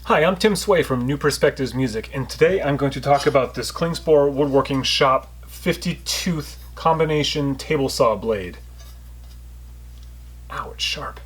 Hi, I'm Tim Sway from New Perspectives Music, and today I'm going to talk about this Klingspor Woodworking Shop 50-tooth combination table saw blade. Ow, it's sharp.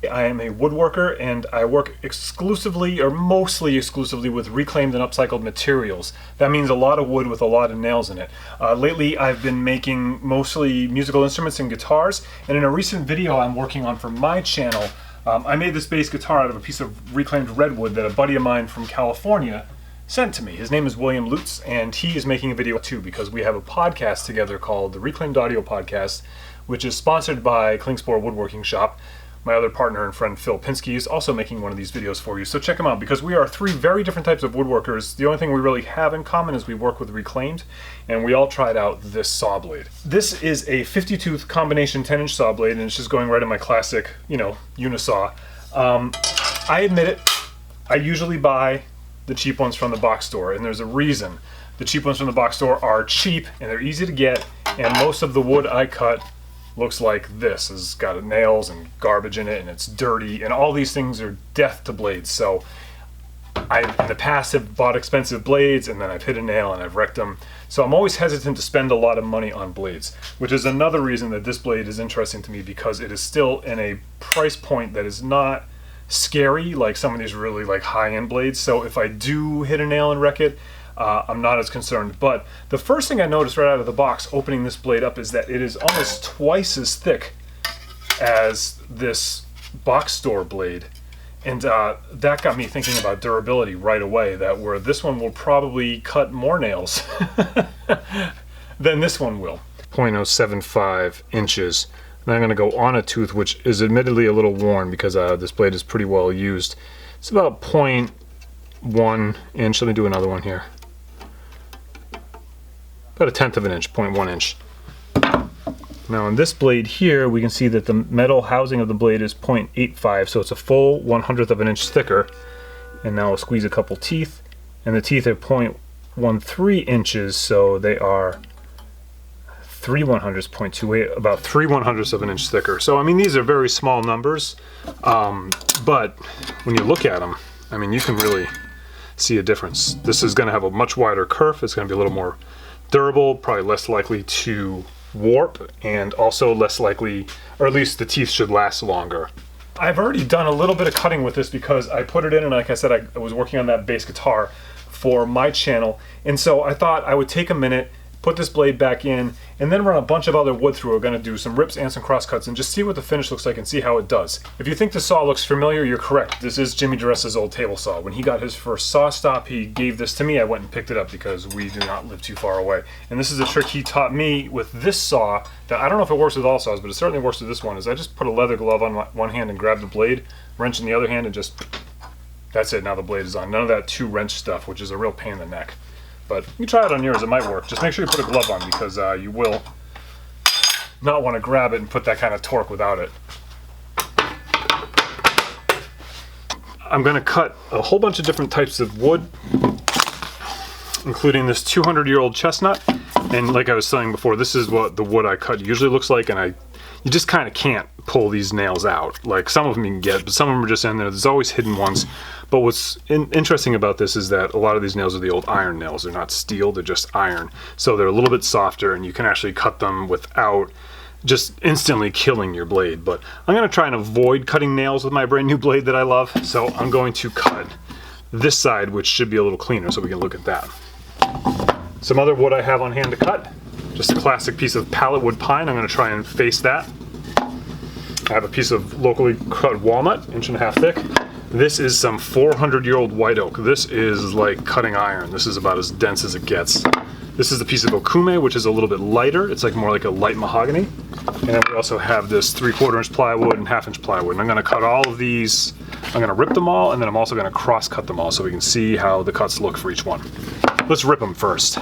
I am a woodworker and I work exclusively or mostly exclusively with reclaimed and upcycled materials. That means a lot of wood with a lot of nails in it. Lately I've been making mostly musical instruments and guitars, and in a recent video I'm working on for my channel, I made this bass guitar out of a piece of reclaimed redwood that a buddy of mine from California sent to me. His name is William Lutz, and he is making a video too because we have a podcast together called the Reclaimed Audio Podcast, which is sponsored by Klingspor Woodworking Shop. My other partner and friend Phil Pinsky is also making one of these videos for you, so check him out because we are three very different types of woodworkers. The only thing we really have in common is we work with reclaimed, and we all tried out this saw blade. This is a 50-tooth combination 10-inch saw blade, and it's just going right in my classic, unisaw. I admit it, I usually buy the cheap ones from the box store, and there's a reason. The cheap ones from the box store are cheap, and they're easy to get, and most of the wood I cut looks like this. It's got nails and garbage in it, and it's dirty, and all these things are death to blades. So I, in the past, have bought expensive blades, and then I've hit a nail and I've wrecked them. So I'm always hesitant to spend a lot of money on blades, which is another reason that this blade is interesting to me, because it is still in a price point that is not scary like some of these really high-end blades. So if I do hit a nail and wreck it, I'm not as concerned. But the first thing I noticed right out of the box opening this blade up is that it is almost twice as thick as this box store blade, and that got me thinking about durability right away, that where this one will probably cut more nails than this one will. 0.075 inches. And I'm going to go on a tooth which is admittedly a little worn because this blade is pretty well used. It's about 0.1 inch. Let me do another one here. About 1/10 of an inch, 0.1 inch. Now on this blade here, we can see that the metal housing of the blade is 0.85, so it's a full 1/100 of an inch thicker. And now I'll squeeze a couple teeth, and the teeth are 0.13 inches, so they are 3/100, 0.28, about 3/100 of an inch thicker. So I mean, these are very small numbers, but when you look at them, I mean, you can really see a difference. This is going to have a much wider kerf. It's going to be a little more durable, probably less likely to warp, and also less likely, or at least the teeth should last longer. I've already done a little bit of cutting with this because I put it in, and like I said, I was working on that bass guitar for my channel, and so I thought I would take a minute, put this blade back in, and then run a bunch of other wood through. We're going to do some rips and some cross cuts and just see what the finish looks like and see how it does. If you think the saw looks familiar, you're correct. This is Jimmy DeRessa's old table saw. When he got his first saw stop, he gave this to me. I went and picked it up because we do not live too far away. And this is a trick he taught me with this saw that I don't know if it works with all saws, but it certainly works with this one. Is I just put a leather glove on one hand and grab the blade, wrench in the other hand, and just, that's it. Now the blade is on. None of that two wrench stuff, which is a real pain in the neck. But you try it on yours, it might work. Just make sure you put a glove on because you will not want to grab it and put that kind of torque without it. I'm going to cut a whole bunch of different types of wood, including this 200-year-old chestnut. And like I was saying before, this is what the wood I cut usually looks like, and you just kind of can't pull these nails out. Like, some of them you can get, but some of them are just in there. There's always hidden ones. But what's interesting about this is that a lot of these nails are the old iron nails. They're not steel, they're just iron. So they're a little bit softer, and you can actually cut them without just instantly killing your blade. But I'm going to try and avoid cutting nails with my brand new blade that I love. So I'm going to cut this side, which should be a little cleaner, so we can look at that. Some other wood I have on hand to cut. Just a classic piece of pallet wood pine. I'm going to try and face that. I have a piece of locally cut walnut, 1.5 inch thick. This is some 400-year-old white oak. This is like cutting iron. This is about as dense as it gets. This is a piece of okume, which is a little bit lighter. It's more like a light mahogany. And then we also have this 3/4 inch plywood and 1/2 inch plywood. And I'm going to cut all of these. I'm going to rip them all, and then I'm also going to cross cut them all so we can see how the cuts look for each one. Let's rip them first.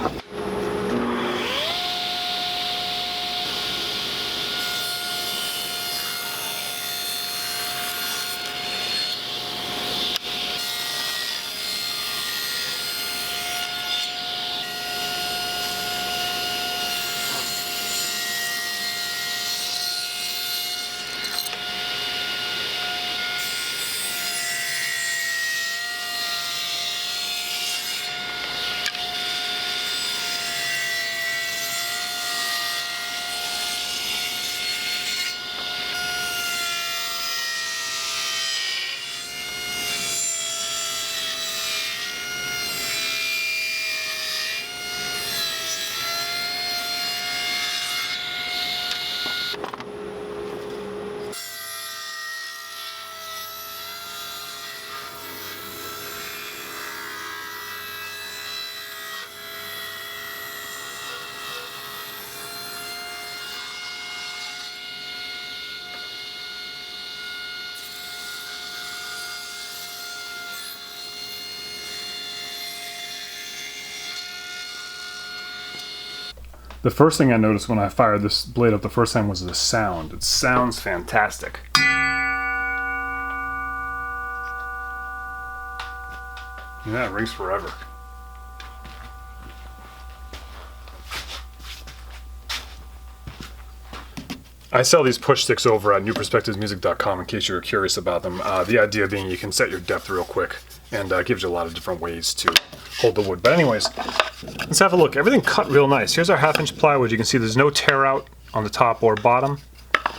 The first thing I noticed when I fired this blade up the first time was the sound. It sounds fantastic. Yeah, it rings forever. I sell these push sticks over at newperspectivesmusic.com in case you're curious about them. The idea being you can set your depth real quick, and gives you a lot of different ways to hold the wood. But anyways, let's have a look. Everything cut real nice. Here's our 1/2 inch plywood. You can see there's no tear out on the top or bottom.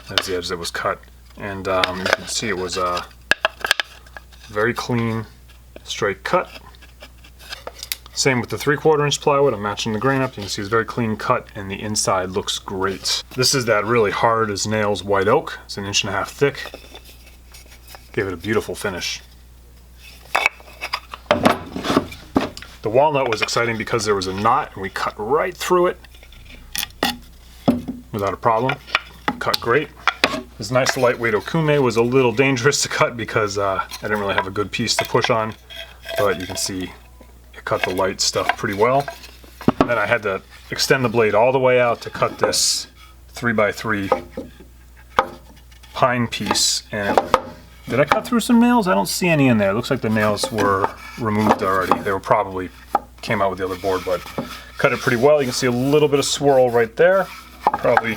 There's the edge that was cut. And you can see it was a very clean, straight cut. Same with the 3/4 inch plywood. I'm matching the grain up. You can see it's very clean cut, and the inside looks great. This is that really hard as nails white oak. It's 1.5 inches thick. Gave it a beautiful finish. The walnut was exciting because there was a knot, and we cut right through it without a problem. Cut great. This nice lightweight okume was a little dangerous to cut because I didn't really have a good piece to push on, but you can see it cut the light stuff pretty well. And then I had to extend the blade all the way out to cut this 3x3 pine piece. And did I cut through some nails? I don't see any in there. It looks like the nails were removed already. They were probably came out with the other board, but cut it pretty well. You can see a little bit of swirl right there, probably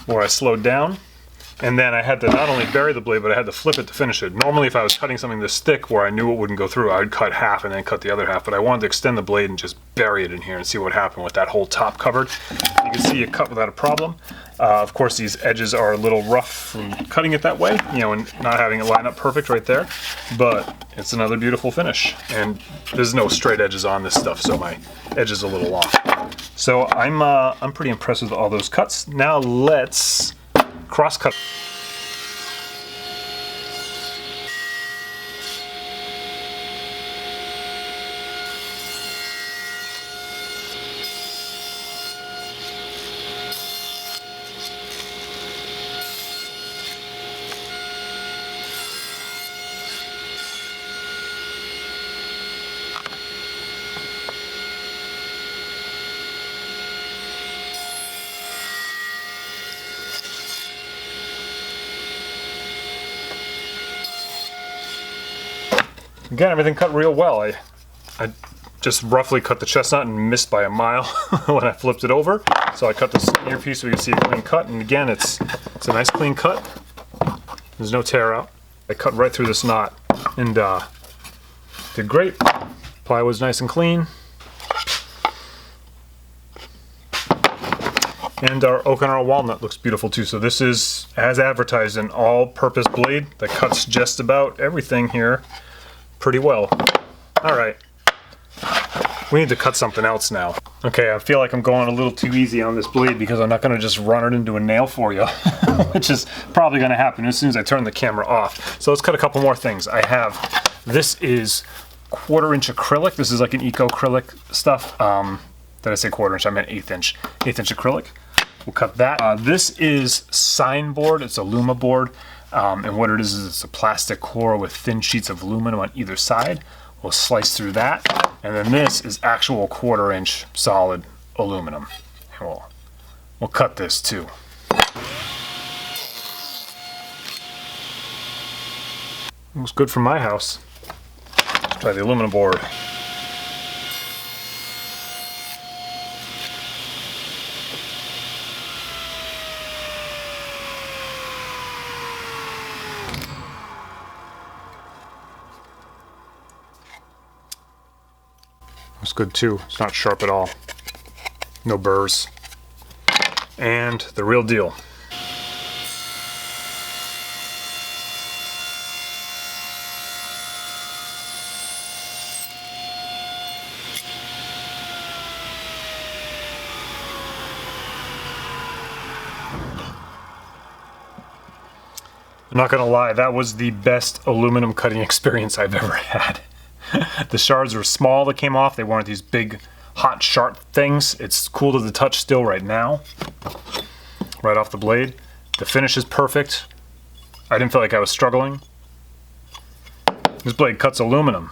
where I slowed down. And then I had to not only bury the blade, but I had to flip it to finish it. Normally if I was cutting something this thick where I knew it wouldn't go through, I would cut half and then cut the other half, but I wanted to extend the blade and just bury it in here and see what happened with that whole top covered. You can see it cut without a problem. Of course these edges are a little rough from cutting it that way, you know, and not having it line up perfect right there, but it's another beautiful finish. And there's no straight edges on this stuff, so my edge is a little off. So I'm pretty impressed with all those cuts. Now let's cross cut. Again, everything cut real well. I just roughly cut the chestnut and missed by a mile when I flipped it over. So I cut the skinnier piece so you can see a clean cut. And again, it's a nice clean cut. There's no tear out. I cut right through this knot and did great. Plywood's nice and clean. And our oak and our walnut looks beautiful too. So this is, as advertised, an all-purpose blade that cuts just about everything here pretty well. All right, we need to cut something else now. Okay, I feel like I'm going a little too easy on this blade because I'm not gonna just run it into a nail for you, which is probably gonna happen as soon as I turn the camera off. So let's cut a couple more things. I have, this is 1/4 inch acrylic. This is like an eco acrylic stuff. Did I say 1/4 inch? I meant 1/8 inch. 1/8 inch acrylic. We'll cut that. This is sign board. It's a Luma board. And what it is it's a plastic core with thin sheets of aluminum on either side. We'll slice through that. And then this is actual 1/4 inch solid aluminum. And we'll cut this too. Looks good for my house. Let's try the aluminum board. Looks good too. It's not sharp at all. No burrs. And the real deal. I'm not gonna lie, that was the best aluminum cutting experience I've ever had. The shards were small that came off. They weren't these big, hot, sharp things. It's cool to the touch still right now. Right off the blade. The finish is perfect. I didn't feel like I was struggling. This blade cuts aluminum.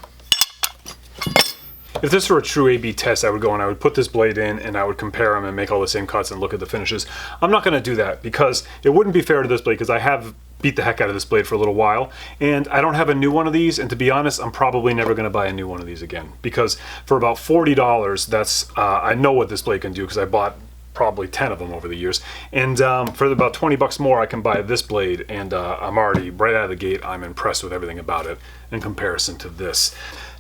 if this were a true A/B test, I would go and I would put this blade in and I would compare them and make all the same cuts and look at the finishes. I'm not going to do that because it wouldn't be fair to this blade, because I have beat the heck out of this blade for a little while and I don't have a new one of these, and to be honest, I'm probably never going to buy a new one of these again, because for about $40, that's I know what this blade can do because I bought probably 10 of them over the years, and for about 20 bucks more I can buy this blade, and I'm already right out of the gate, I'm impressed with everything about it in comparison to this.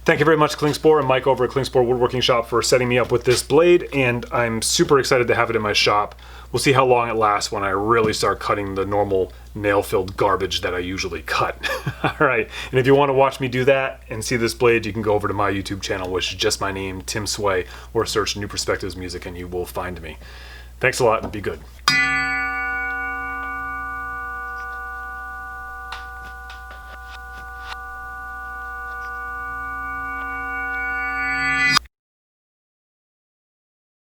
Thank you very much, Klingspor and Mike over at Klingspor Woodworking Shop, for setting me up with this blade, and I'm super excited to have it in my shop. We'll see how long it lasts when I really start cutting the normal nail-filled garbage that I usually cut. All right, and if you want to watch me do that and see this blade, you can go over to my YouTube channel, which is just my name, Tim Sway, or search New Perspectives Music and you will find me. Thanks a lot and be good.